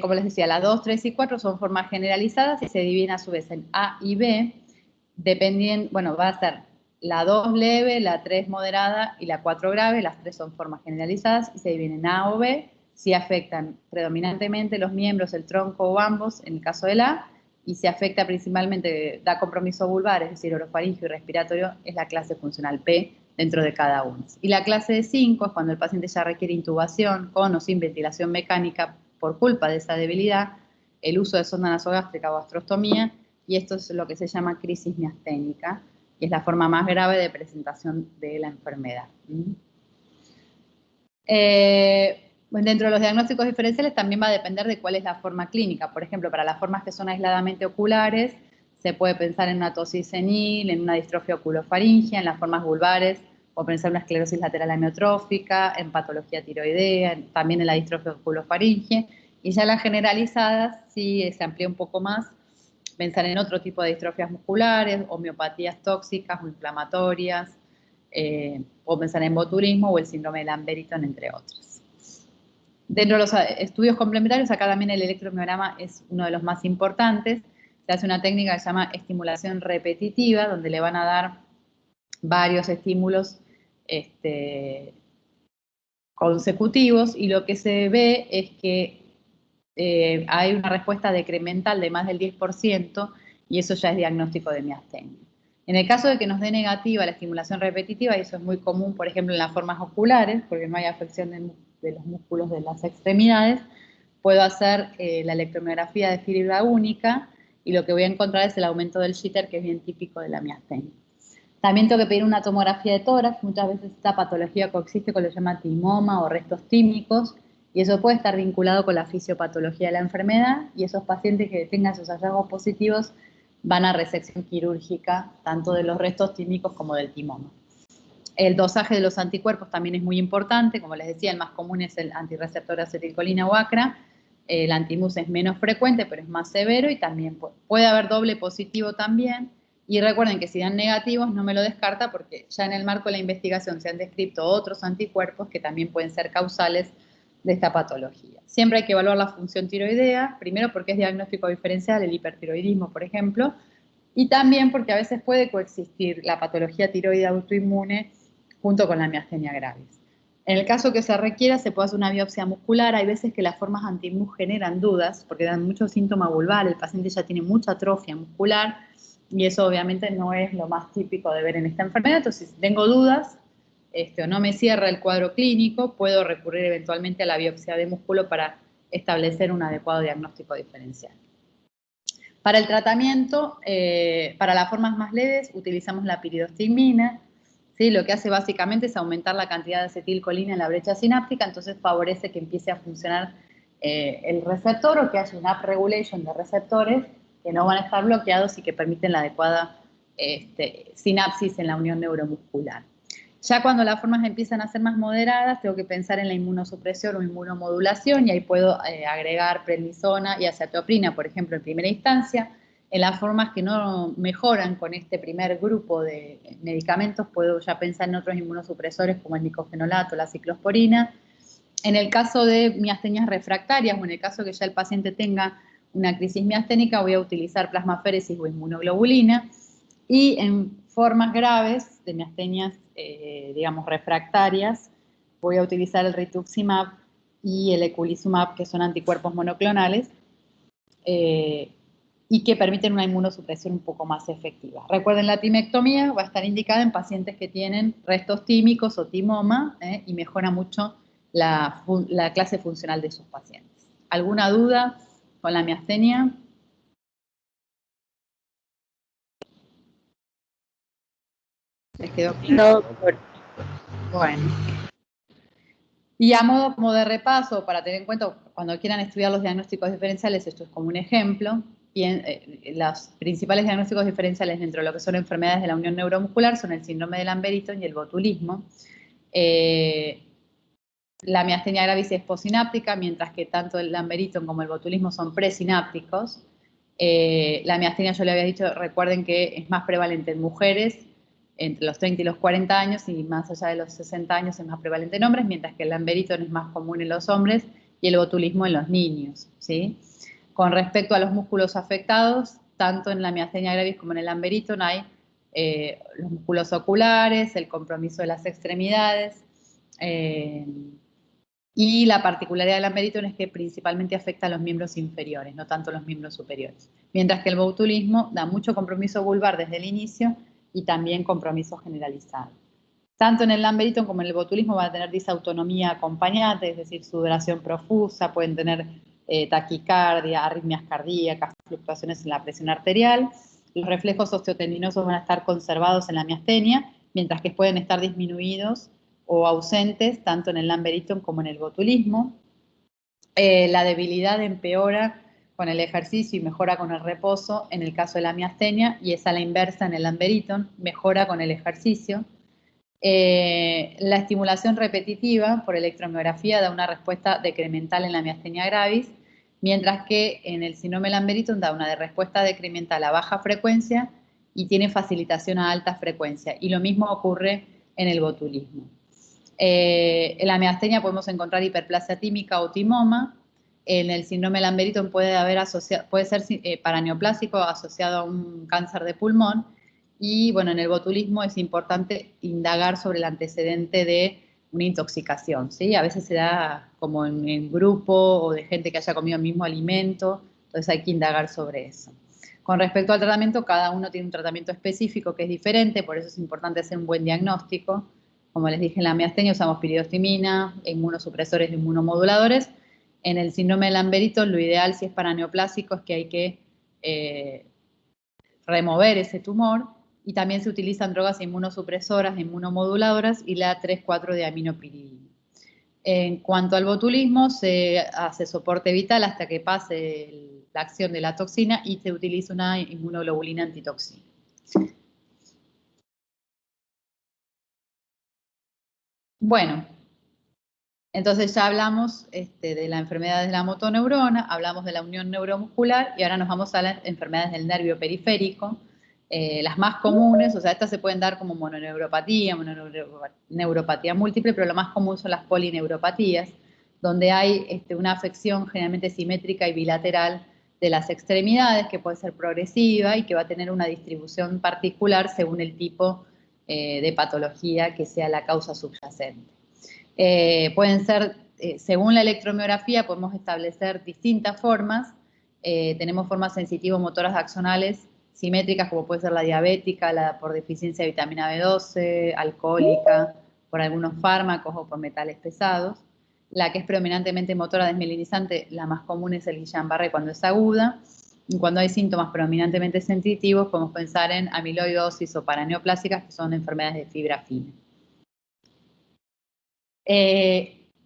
como les decía, las 2, 3 y 4 son formas generalizadas y se dividen a su vez en A y B, dependiendo, bueno, va a ser la 2 leve, la 3 moderada y la 4 grave. Las 3 son formas generalizadas y se dividen en A o B, si afectan predominantemente los miembros, el tronco o ambos, en el caso del A, y si afecta principalmente, da compromiso vulvar, es decir, orofaringio y respiratorio, es la clase funcional P dentro de cada uno. Y la clase de 5 es cuando el paciente ya requiere intubación con o sin ventilación mecánica por culpa de esa debilidad, el uso de sonda nasogástrica o gastrostomía, y esto es lo que se llama crisis miasténica, que es la forma más grave de presentación de la enfermedad. Dentro de los diagnósticos diferenciales también va a depender de cuál es la forma clínica. Por ejemplo, para las formas que son aisladamente oculares, se puede pensar en una tosis senil, en una distrofia oculofaringea, en las formas vulvares, o pensar en una esclerosis lateral amiotrófica, en patología tiroidea, también en la distrofia oculofaringea. Y ya las generalizadas, sí se amplía un poco más, pensar en otro tipo de distrofias musculares, homeopatías tóxicas o inflamatorias, o pensar en botulismo o el síndrome de Lamberton, entre otros. Dentro de los estudios complementarios, acá también el electromiograma es uno de los más importantes. Se hace una técnica que se llama estimulación repetitiva, donde le van a dar varios estímulos consecutivos, y lo que se ve es que hay una respuesta decremental de más del 10%, y eso ya es diagnóstico de miastenia. En el caso de que nos dé negativa la estimulación repetitiva, y eso es muy común, por ejemplo, en las formas oculares, porque no hay afección de los músculos de las extremidades, puedo hacer la electromiografía de fibra única, y lo que voy a encontrar es el aumento del jitter, que es bien típico de la miastenia. También tengo que pedir una tomografía de tórax. Muchas veces esta patología coexiste con lo que se llama timoma o restos tímicos, y eso puede estar vinculado con la fisiopatología de la enfermedad, y esos pacientes que tengan esos hallazgos positivos van a resección quirúrgica, tanto de los restos tímicos como del timoma. El dosaje de los anticuerpos también es muy importante. Como les decía, el más común es el antirreceptor de acetilcolina o ACRA. El antimus es menos frecuente, pero es más severo, y también puede haber doble positivo también. Y recuerden que si dan negativos no me lo descarta, porque ya en el marco de la investigación se han descrito otros anticuerpos que también pueden ser causales de esta patología. Siempre hay que evaluar la función tiroidea, primero porque es diagnóstico diferencial, el hipertiroidismo, por ejemplo, y también porque a veces puede coexistir la patología tiroide autoinmune junto con la miastenia gravis. En el caso que se requiera, se puede hacer una biopsia muscular. Hay veces que las formas anti-MUS generan dudas porque dan mucho síntoma vulvar, el paciente ya tiene mucha atrofia muscular, y eso obviamente no es lo más típico de ver en esta enfermedad. Entonces, si tengo dudas o no me cierra el cuadro clínico, puedo recurrir eventualmente a la biopsia de músculo para establecer un adecuado diagnóstico diferencial. Para el tratamiento, para las formas más leves, utilizamos la piridostigmina. ¿Sí? Lo que hace básicamente es aumentar la cantidad de acetilcolina en la brecha sináptica, entonces favorece que empiece a funcionar el receptor, o que haya una upregulation de receptores que no van a estar bloqueados y que permiten la adecuada sinapsis en la unión neuromuscular. Ya cuando las formas empiezan a ser más moderadas, tengo que pensar en la inmunosupresión o inmunomodulación, y ahí puedo agregar prednisona y acetoprina, por ejemplo, en primera instancia. En las formas que no mejoran con este primer grupo de medicamentos, puedo ya pensar en otros inmunosupresores como el nicofenolato, la ciclosporina. En el caso de miastenias refractarias, o en el caso que ya el paciente tenga una crisis miasténica, voy a utilizar plasmaféresis o inmunoglobulina. Y en formas graves de miastenias, digamos, refractarias, voy a utilizar el rituximab y el eculizumab, que son anticuerpos monoclonales, y que permiten una inmunosupresión un poco más efectiva. Recuerden, la timectomía va a estar indicada en pacientes que tienen restos tímicos o timoma, y mejora mucho la clase funcional de esos pacientes. ¿Alguna duda con la miastenia? ¿Les quedó claro? Bueno. Y a modo como de repaso, para tener en cuenta cuando quieran estudiar los diagnósticos diferenciales, esto es como un ejemplo. Los principales diagnósticos diferenciales dentro de lo que son enfermedades de la unión neuromuscular son el síndrome de Lamberton y el botulismo. La miastenia gravis es postsináptica, mientras que tanto el Lamberton como el botulismo son presinápticos. La miastenia, yo le había dicho, recuerden que es más prevalente en mujeres entre los 30 y los 40 años, y más allá de los 60 años es más prevalente en hombres, mientras que el Lamberton es más común en los hombres y el botulismo en los niños, ¿sí? Con respecto a los músculos afectados, tanto en la miastenia gravis como en el Lamberton hay los músculos oculares, el compromiso de las extremidades, y la particularidad del Lamberton es que principalmente afecta a los miembros inferiores, no tanto a los miembros superiores. Mientras que el botulismo da mucho compromiso vulvar desde el inicio y también compromiso generalizado. Tanto en el Lamberton como en el botulismo van a tener disautonomía acompañante, es decir, sudoración profusa, pueden tener taquicardia, arritmias cardíacas, fluctuaciones en la presión arterial. Los reflejos osteotendinosos van a estar conservados en la miastenia, mientras que pueden estar disminuidos o ausentes tanto en el Lamb-Eaton como en el botulismo. La debilidad empeora con el ejercicio y mejora con el reposo en el caso de la miastenia, y es a la inversa en el Lamb-Eaton, mejora con el ejercicio. La estimulación repetitiva por electromiografía da una respuesta decremental en la miastenia gravis, mientras que en el síndrome Lamb-Eaton da una respuesta decremental a baja frecuencia y tiene facilitación a alta frecuencia. Y lo mismo ocurre en el botulismo. En la miastenia podemos encontrar hiperplasia tímica o timoma. En el síndrome Lamb-Eaton puede ser paraneoplásico asociado a un cáncer de pulmón. Y bueno, en el botulismo es importante indagar sobre el antecedente de una intoxicación, ¿sí? A veces se da como en grupo o de gente que haya comido el mismo alimento, entonces hay que indagar sobre eso. Con respecto al tratamiento, cada uno tiene un tratamiento específico que es diferente, por eso es importante hacer un buen diagnóstico. Como les dije, en la miastenia usamos piridostimina, inmunosupresores e inmunomoduladores. En el síndrome de Lamb-Eaton, lo ideal, si es paraneoplásico, es que hay que remover ese tumor, y también se utilizan drogas inmunosupresoras, inmunomoduladoras y la 3,4 de aminopiridina. En cuanto al botulismo, se hace soporte vital hasta que pase la acción de la toxina y se utiliza una inmunoglobulina antitoxina. Bueno, entonces ya hablamos de la enfermedad de la motoneurona, hablamos de la unión neuromuscular y ahora nos vamos a las enfermedades del nervio periférico. Las más comunes, o sea, estas se pueden dar como mononeuropatía, mononeuropatía múltiple, pero lo más común son las polineuropatías, donde hay una afección generalmente simétrica y bilateral de las extremidades, que puede ser progresiva y que va a tener una distribución particular según el tipo de patología que sea la causa subyacente. Pueden ser, según la electromiografía, podemos establecer distintas formas. Tenemos formas sensitivo-motoras axonales simétricas, como puede ser la diabética, la por deficiencia de vitamina B12, alcohólica, por algunos fármacos o por metales pesados. La que es predominantemente motora desmielinizante, la más común es el Guillain-Barré cuando es aguda. Y cuando hay síntomas predominantemente sensitivos, podemos pensar en amiloidosis o paraneoplásicas, que son enfermedades de fibra fina.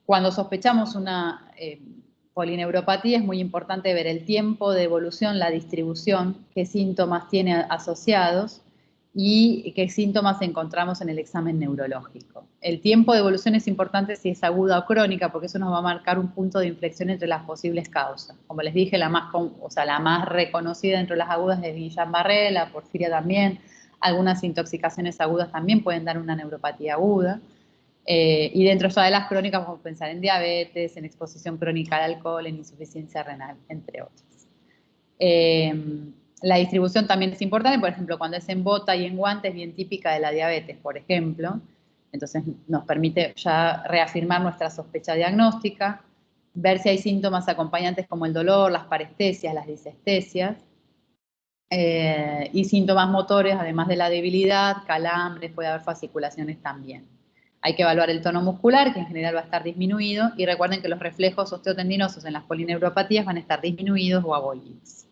Cuando sospechamos una polineuropatía es muy importante ver el tiempo de evolución, la distribución, qué síntomas tiene asociados y qué síntomas encontramos en el examen neurológico. El tiempo de evolución es importante si es aguda o crónica, porque eso nos va a marcar un punto de inflexión entre las posibles causas. Como les dije, la más reconocida entre las agudas es Guillain-Barré, la porfiria también. Algunas intoxicaciones agudas también pueden dar una neuropatía aguda. Y dentro ya de las crónicas vamos a pensar en diabetes, en exposición crónica al alcohol, en insuficiencia renal, entre otras. La distribución también es importante, por ejemplo, cuando es en bota y en guante es bien típica de la diabetes, por ejemplo. Entonces nos permite ya reafirmar nuestra sospecha diagnóstica, ver si hay síntomas acompañantes como el dolor, las parestesias, las disestesias, y síntomas motores, además de la debilidad, calambres, puede haber fasciculaciones también. Hay que evaluar el tono muscular, que en general va a estar disminuido, y recuerden que los reflejos osteotendinosos en las polineuropatías van a estar disminuidos o abolidos.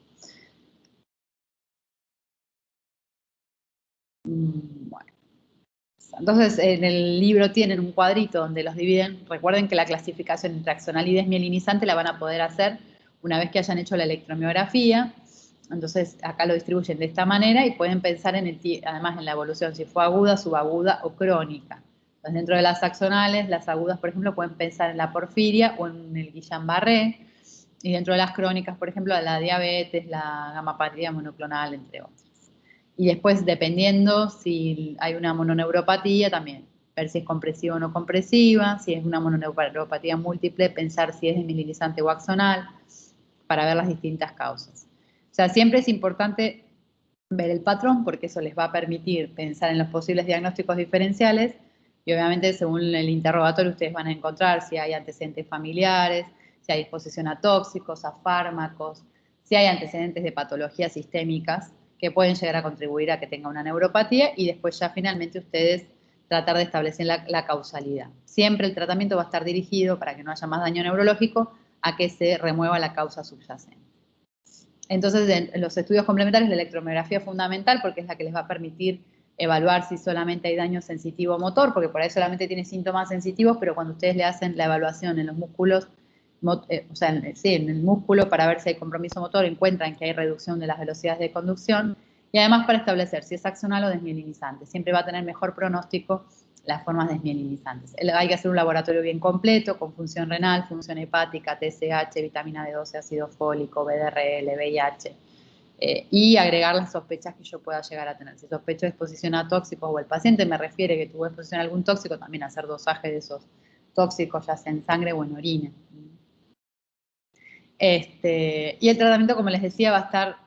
Bueno. Entonces, en el libro tienen un cuadrito donde los dividen. Recuerden que la clasificación entre axonal y desmielinizante la van a poder hacer una vez que hayan hecho la electromiografía. Entonces, acá lo distribuyen de esta manera y pueden pensar además en la evolución, si fue aguda, subaguda o crónica. Entonces, dentro de las axonales, las agudas, por ejemplo, pueden pensar en la porfiria o en el Guillain-Barré. Y dentro de las crónicas, por ejemplo, la diabetes, la gamapatía monoclonal, entre otras. Y después, dependiendo si hay una mononeuropatía, también ver si es compresiva o no compresiva, si es una mononeuropatía múltiple, pensar si es desmielinizante o axonal, para ver las distintas causas. O sea, siempre es importante ver el patrón, porque eso les va a permitir pensar en los posibles diagnósticos diferenciales, y obviamente según el interrogatorio ustedes van a encontrar si hay antecedentes familiares, si hay exposición a tóxicos, a fármacos, si hay antecedentes de patologías sistémicas que pueden llegar a contribuir a que tenga una neuropatía, y después ya finalmente ustedes tratar de establecer la causalidad. Siempre el tratamiento va a estar dirigido, para que no haya más daño neurológico, a que se remueva la causa subyacente. Entonces, en los estudios complementarios, la electromiografía es fundamental porque es la que les va a permitir evaluar si solamente hay daño sensitivo motor, porque por ahí solamente tiene síntomas sensitivos, pero cuando ustedes le hacen la evaluación en los músculos, o sea, en el músculo para ver si hay compromiso motor, encuentran que hay reducción de las velocidades de conducción y además para establecer si es axonal o desmielinizante. Siempre va a tener mejor pronóstico las formas desmielinizantes. Hay que hacer un laboratorio bien completo con función renal, función hepática, TSH, vitamina B12, ácido fólico, BDRL, VIH, y agregar las sospechas que yo pueda llegar a tener. Si sospecho de exposición a tóxicos o el paciente me refiere que tuvo exposición a algún tóxico, también hacer dosaje de esos tóxicos, ya sea en sangre o en orina. Y el tratamiento, como les decía, va a estar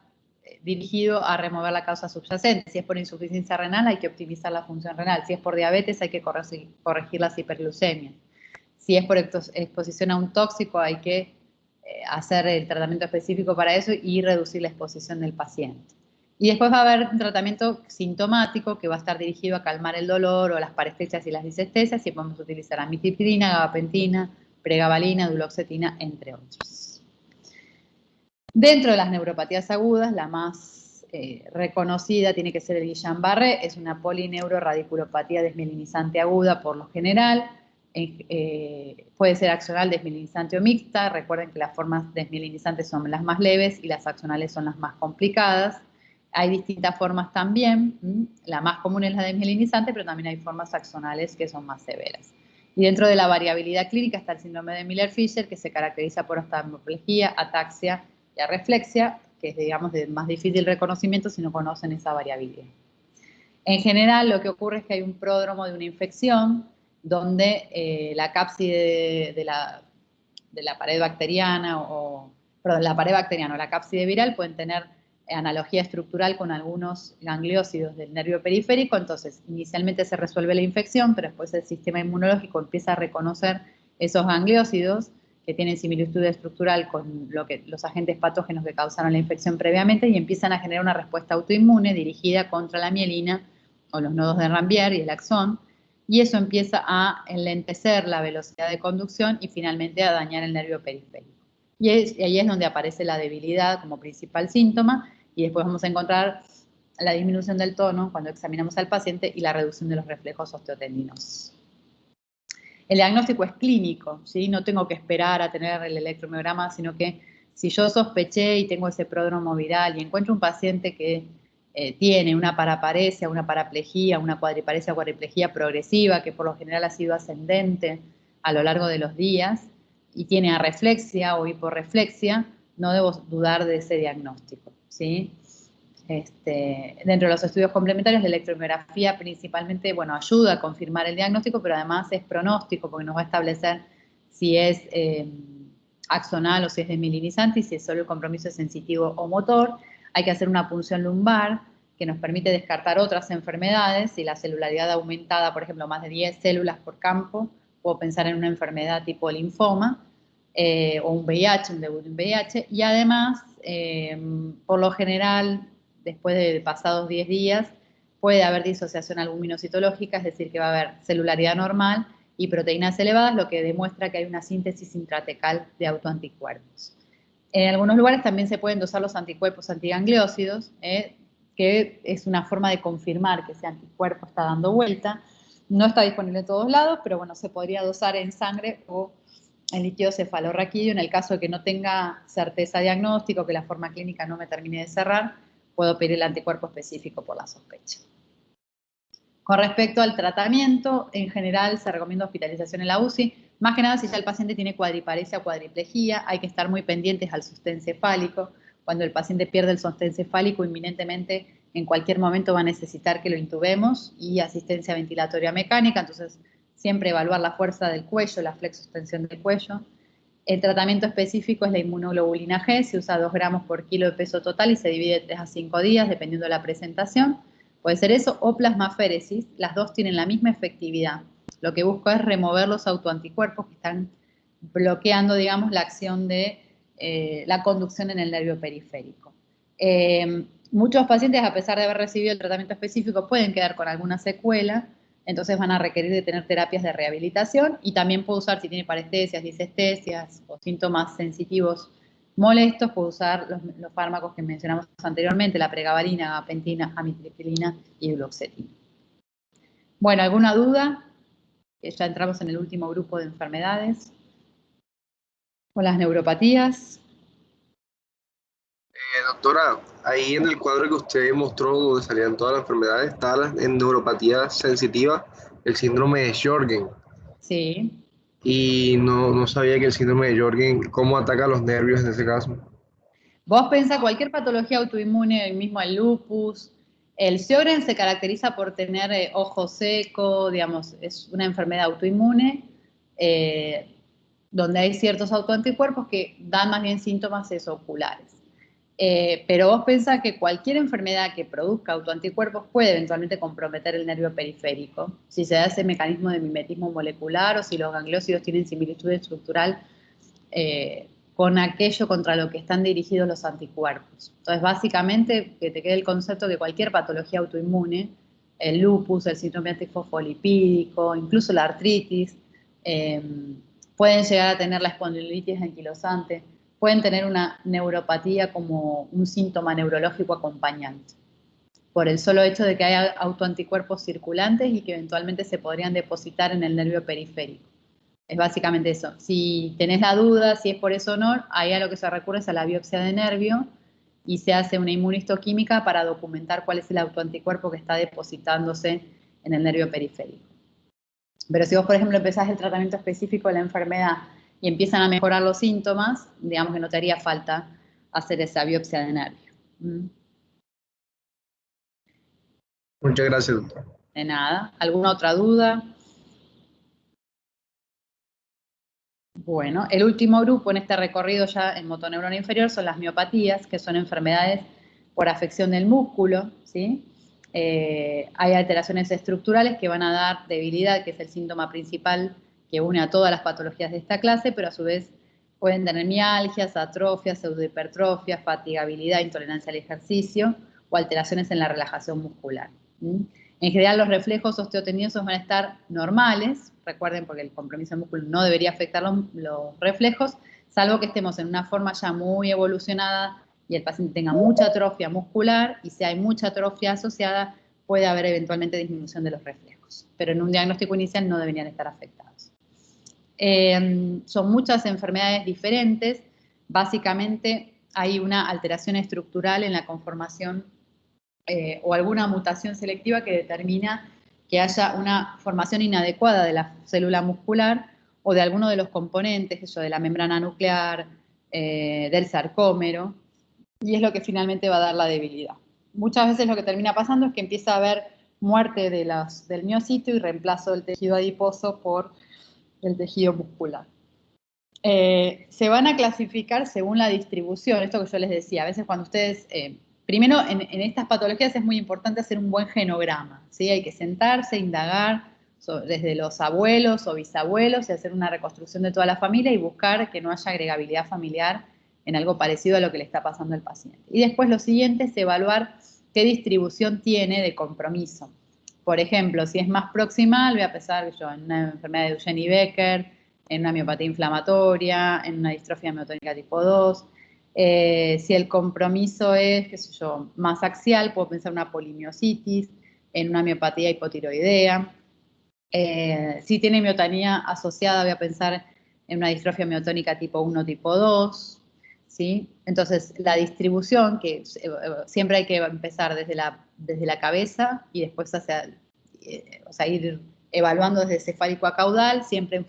dirigido a remover la causa subyacente. Si es por insuficiencia renal, hay que optimizar la función renal. Si es por diabetes, hay que corregir las hiperglucemias. Si es por exposición a un tóxico, hay que hacer el tratamiento específico para eso y reducir la exposición del paciente. Y después va a haber un tratamiento sintomático que va a estar dirigido a calmar el dolor o las parestesias y las disestesias, y podemos utilizar amitriptilina, gabapentina, pregabalina, duloxetina, entre otros. Dentro de las neuropatías agudas, la más reconocida tiene que ser el Guillain-Barré, es una polineuroradiculopatía desmielinizante aguda por lo general, puede ser axonal, desmielinizante o mixta. Recuerden que las formas desmielinizantes son las más leves y las axonales son las más complicadas. Hay distintas formas también, la más común es la desmielinizante, pero también hay formas axonales que son más severas. Y dentro de la variabilidad clínica está el síndrome de Miller-Fisher, que se caracteriza por oftalmoplejía, ataxia y arreflexia, que es, digamos, de más difícil reconocimiento si no conocen esa variabilidad. En general, lo que ocurre es que hay un pródromo de una infección donde la cápside de la pared bacteriana la pared bacteriana o la cápside viral pueden tener analogía estructural con algunos gangliósidos del nervio periférico. Entonces, inicialmente se resuelve la infección, pero después el sistema inmunológico empieza a reconocer esos gangliósidos que tienen similitud estructural con los agentes patógenos que causaron la infección previamente y empiezan a generar una respuesta autoinmune dirigida contra la mielina o los nodos de Ranvier y el axón, y eso empieza a enlentecer la velocidad de conducción y finalmente a dañar el nervio periférico. Y ahí es donde aparece la debilidad como principal síntoma, y después vamos a encontrar la disminución del tono cuando examinamos al paciente y la reducción de los reflejos osteotendinosos. El diagnóstico es clínico, ¿sí? No tengo que esperar a tener el electromiograma, sino que si yo sospeché y tengo ese pródromo viral y encuentro un paciente que tiene una paraparesia, una paraplejía, una cuadriparesia o cuadriplejía progresiva, que por lo general ha sido ascendente a lo largo de los días, y tiene arreflexia o hiporreflexia, no debo dudar de ese diagnóstico, ¿sí? Dentro de los estudios complementarios, la electromiografía principalmente, bueno, ayuda a confirmar el diagnóstico, pero además es pronóstico porque nos va a establecer si es axonal o si es desmielinizante y si es solo el compromiso sensitivo o motor. Hay que hacer una punción lumbar que nos permite descartar otras enfermedades. Si la celularidad aumentada, por ejemplo, más de 10 células por campo, puedo pensar en una enfermedad tipo linfoma o un VIH, un debut en VIH. Y además, por lo general, después de pasados 10 días, puede haber disociación albuminocitológica, es decir, que va a haber celularidad normal y proteínas elevadas, lo que demuestra que hay una síntesis intratecal de autoanticuerpos. En algunos lugares también se pueden dosar los anticuerpos antigangliósidos, que es una forma de confirmar que ese anticuerpo está dando vuelta. No está disponible en todos lados, pero bueno, se podría dosar en sangre o en líquido cefalorraquídeo en el caso de que no tenga certeza diagnóstica o que la forma clínica no me termine de cerrar, puedo pedir el anticuerpo específico por la sospecha. Con respecto al tratamiento, en general se recomienda hospitalización en la UCI, más que nada si ya el paciente tiene cuadriparesia o cuadriplejía, hay que estar muy pendientes al sostén cefálico. Cuando el paciente pierde el sostén cefálico, inminentemente en cualquier momento va a necesitar que lo intubemos y asistencia ventilatoria mecánica, entonces siempre evaluar la fuerza del cuello, la flexostensión del cuello. El tratamiento específico es la inmunoglobulina G, se usa 2 gramos por kilo de peso total y se divide de 3 a 5 días, dependiendo de la presentación. Puede ser eso o plasmaféresis, las dos tienen la misma efectividad. Lo que busco es remover los autoanticuerpos que están bloqueando, digamos, la acción de la conducción en el nervio periférico. Muchos pacientes, a pesar de haber recibido el tratamiento específico, pueden quedar con alguna secuela. entonces van a requerir de tener terapias de rehabilitación y también puede usar, si tiene parestesias, disestesias o síntomas sensitivos molestos, puede usar los fármacos que mencionamos anteriormente, la pregabalina, gabapentina, amitriptilina y duloxetina. Bueno, ¿alguna duda? Ya entramos en el último grupo de enfermedades. O las neuropatías. Doctora, ahí en el cuadro que usted mostró donde salían todas las enfermedades, está en neuropatía sensitiva, el síndrome de Sjögren. Sí. Y no sabía que el síndrome de Sjögren, cómo ataca los nervios en ese caso. Vos pensás cualquier patología autoinmune, mismo el lupus. El Sjögren se caracteriza por tener ojo seco, digamos, es una enfermedad autoinmune donde hay ciertos autoanticuerpos que dan más bien síntomas oculares. Pero vos pensás que cualquier enfermedad que produzca autoanticuerpos puede eventualmente comprometer el nervio periférico, si se da ese mecanismo de mimetismo molecular o si los gangliósidos tienen similitud estructural con aquello contra lo que están dirigidos los anticuerpos. Entonces, básicamente, que te quede el concepto de cualquier patología autoinmune, el lupus, el síndrome antifosfolipídico, incluso la artritis, pueden llegar a tener la espondilitis anquilosante, pueden tener una neuropatía como un síntoma neurológico acompañante, por el solo hecho de que haya autoanticuerpos circulantes y que eventualmente se podrían depositar en el nervio periférico. Es básicamente eso. Si tenés la duda, si es por eso o no, ahí a lo que se recurre es a la biopsia de nervio y se hace una inmunistoquímica para documentar cuál es el autoanticuerpo que está depositándose en el nervio periférico. Pero si vos, por ejemplo, empezás el tratamiento específico de la enfermedad y empiezan a mejorar los síntomas, digamos que no te haría falta hacer esa biopsia de nervio. Muchas gracias, doctor. De nada. ¿Alguna otra duda? Bueno, el último grupo en este recorrido ya en motoneurona inferior son las miopatías, que son enfermedades por afección del músculo, ¿sí? Hay alteraciones estructurales que van a dar debilidad, que es el síntoma principal que une a todas las patologías de esta clase, pero a su vez pueden tener mialgias, atrofias, pseudohipertrofias, fatigabilidad, intolerancia al ejercicio o alteraciones en la relajación muscular. En general, los reflejos osteotendidosos van a estar normales, recuerden, porque el compromiso del músculo no debería afectar los reflejos, salvo que estemos en una forma ya muy evolucionada y el paciente tenga mucha atrofia muscular, y si hay mucha atrofia asociada, puede haber eventualmente disminución de los reflejos. Pero en un diagnóstico inicial no deberían estar afectados. Son muchas enfermedades diferentes. Básicamente hay una alteración estructural en la conformación o alguna mutación selectiva que determina que haya una formación inadecuada de la célula muscular o de alguno de los componentes, de la membrana nuclear, del sarcómero, y es lo que finalmente va a dar la debilidad. Muchas veces lo que termina pasando es que empieza a haber muerte del miocito y reemplazo del tejido adiposo por el tejido muscular. Se van a clasificar según la distribución, esto que yo les decía, a veces cuando ustedes, primero en estas patologías es muy importante hacer un buen genograma, ¿sí? Hay que sentarse, indagar desde los abuelos o bisabuelos y hacer una reconstrucción de toda la familia y buscar que no haya agregabilidad familiar en algo parecido a lo que le está pasando al paciente. Y después lo siguiente es evaluar qué distribución tiene de compromiso. Por ejemplo, si es más proximal, voy a pensar en una enfermedad de Eugeni-Becker, en una miopatía inflamatoria, en una distrofia miotónica tipo 2. Si el compromiso es, más axial, puedo pensar en una polimiositis, en una miopatía hipotiroidea. Si tiene miotonía asociada, voy a pensar en una distrofia miotónica tipo 1, tipo 2. ¿Sí? Entonces, la distribución, que siempre hay que empezar desde la cabeza y después ir evaluando desde cefálico a caudal, siempre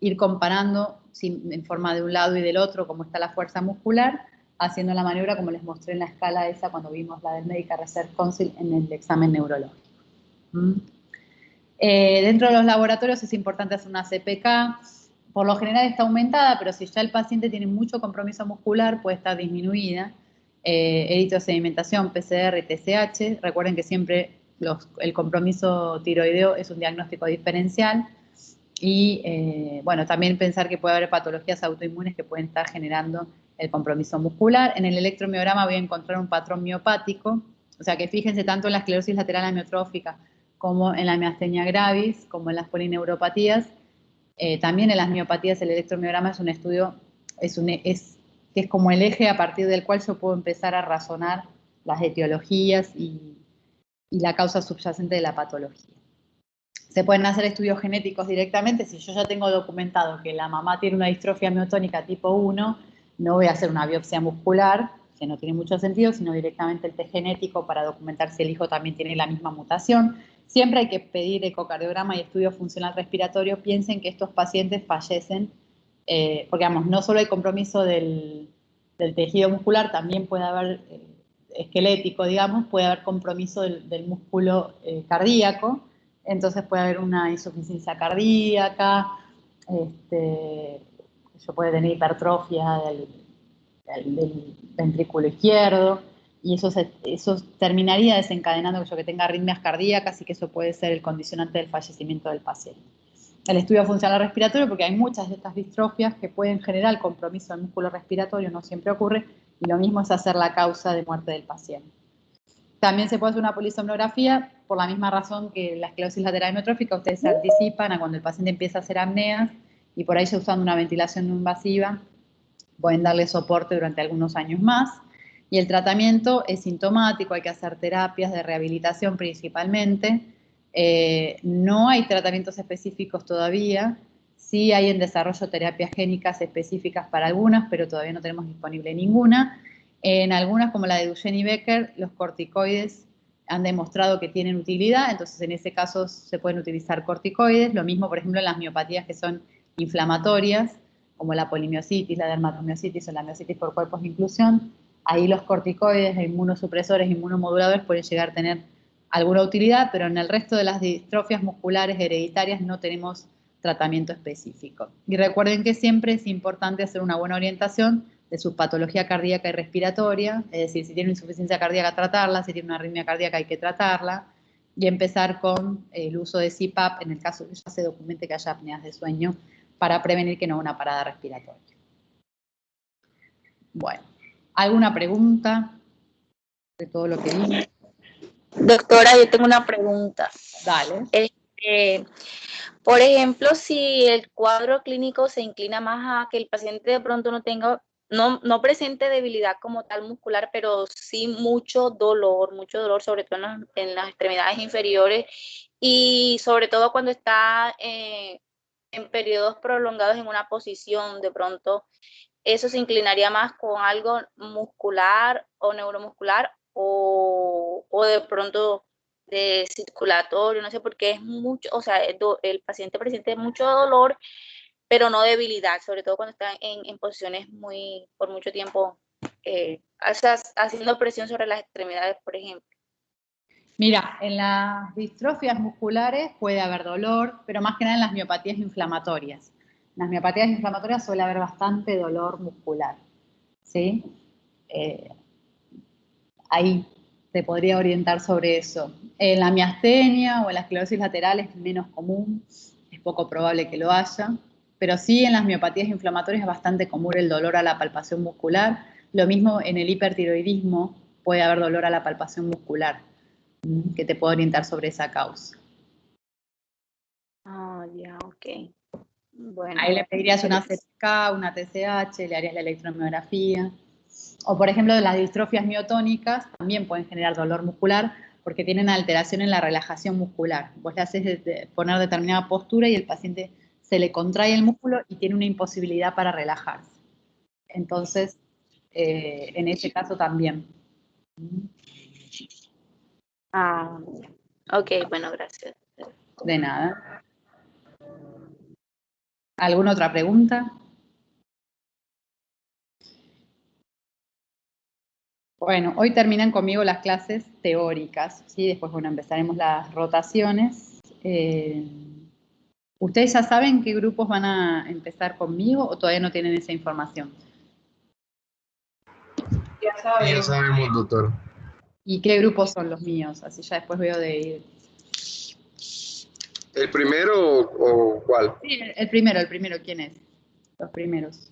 ir comparando en forma de un lado y del otro cómo está la fuerza muscular, haciendo la maniobra como les mostré en la escala esa cuando vimos la del Medical Research Council en el examen neurológico. Dentro de los laboratorios es importante hacer una CPK. Por lo general está aumentada, pero si ya el paciente tiene mucho compromiso muscular, puede estar disminuida. Eritrosedimentación, PCR y TSH. Recuerden que siempre el compromiso tiroideo es un diagnóstico diferencial. Y también pensar que puede haber patologías autoinmunes que pueden estar generando el compromiso muscular. En el electromiograma voy a encontrar un patrón miopático. O sea que fíjense tanto en la esclerosis lateral amiotrófica como en la miastenia gravis, como en las polineuropatías. También en las miopatías el electromiograma es un estudio, que es como el eje a partir del cual yo puedo empezar a razonar las etiologías y la causa subyacente de la patología. Se pueden hacer estudios genéticos directamente. Si yo ya tengo documentado que la mamá tiene una distrofia miotónica tipo 1, no voy a hacer una biopsia muscular, que no tiene mucho sentido, sino directamente el test genético para documentar si el hijo también tiene la misma mutación. Siempre hay que pedir ecocardiograma y estudio funcional respiratorio. Piensen que estos pacientes fallecen, porque digamos, no solo hay compromiso del tejido muscular, también puede haber, esquelético, digamos, puede haber compromiso del músculo cardíaco. Entonces puede haber una insuficiencia cardíaca, puede tener hipertrofia del ventrículo izquierdo, y eso terminaría desencadenando que tenga arritmias cardíacas, y que eso puede ser el condicionante del fallecimiento del paciente. El estudio funcional respiratorio, porque hay muchas de estas distrofias que pueden generar el compromiso del músculo respiratorio, no siempre ocurre, y lo mismo es hacer la causa de muerte del paciente. También se puede hacer una polisomnografía por la misma razón que la esclerosis lateral amiotrófica. Ustedes se anticipan a cuando el paciente empieza a hacer apneas, y por ahí ya usando una ventilación no invasiva pueden darle soporte durante algunos años más. Y el tratamiento es sintomático, hay que hacer terapias de rehabilitación principalmente. No hay tratamientos específicos todavía. Sí hay en desarrollo terapias génicas específicas para algunas, pero todavía no tenemos disponible ninguna. En algunas, como la de Duchenne y Becker, los corticoides han demostrado que tienen utilidad, entonces en ese caso se pueden utilizar corticoides. Lo mismo, por ejemplo, en las miopatías que son inflamatorias, como la polimiositis, la dermatomiositis o la miositis por cuerpos de inclusión. Ahí los corticoides, inmunosupresores, inmunomoduladores pueden llegar a tener alguna utilidad, pero en el resto de las distrofias musculares hereditarias no tenemos tratamiento específico. Y recuerden que siempre es importante hacer una buena orientación de su patología cardíaca y respiratoria, es decir, si tiene insuficiencia cardíaca, tratarla, si tiene una arritmia cardíaca hay que tratarla, y empezar con el uso de CPAP en el caso de que ya se documente que haya apneas de sueño, para prevenir que no haya una parada respiratoria. Bueno, ¿alguna pregunta de todo lo que vimos? Doctora, yo tengo una pregunta. Dale. Por ejemplo, si el cuadro clínico se inclina más a que el paciente de pronto no presente debilidad como tal muscular, pero sí mucho dolor, sobre todo en las extremidades inferiores, y sobre todo cuando está en periodos prolongados en una posición, de pronto eso se inclinaría más con algo muscular o neuromuscular, o de pronto de circulatorio, no sé, porque es mucho, o sea, el paciente presenta mucho dolor, pero no debilidad, sobre todo cuando está en posiciones por mucho tiempo, haciendo presión sobre las extremidades, por ejemplo. Mira, en las distrofias musculares puede haber dolor, pero más que nada en las miopatías inflamatorias. En las miopatías inflamatorias suele haber bastante dolor muscular, ¿sí? Ahí te podría orientar sobre eso. En la miastenia o en la esclerosis lateral es menos común, es poco probable que lo haya, pero sí en las miopatías inflamatorias es bastante común el dolor a la palpación muscular. Lo mismo en el hipertiroidismo, puede haber dolor a la palpación muscular, que te puedo orientar sobre esa causa. Ah, ya, ok. Bueno. Ahí le pedirías una CPK, una TSH, le harías la electromiografía. O, por ejemplo, las distrofias miotónicas también pueden generar dolor muscular porque tienen alteración en la relajación muscular. Vos le haces poner determinada postura y el paciente se le contrae el músculo y tiene una imposibilidad para relajarse. Entonces, en ese caso también. Ah, ok, bueno, gracias. De nada. ¿Alguna otra pregunta? Bueno, hoy terminan conmigo las clases teóricas, ¿sí? Después, bueno, empezaremos las rotaciones. ¿Ustedes ya saben qué grupos van a empezar conmigo o todavía no tienen esa información? Ya sabemos, doctor. ¿Y qué grupos son los míos? Así ya después veo de ir. ¿El primero o cuál? Sí, el primero, ¿quién es? Los primeros.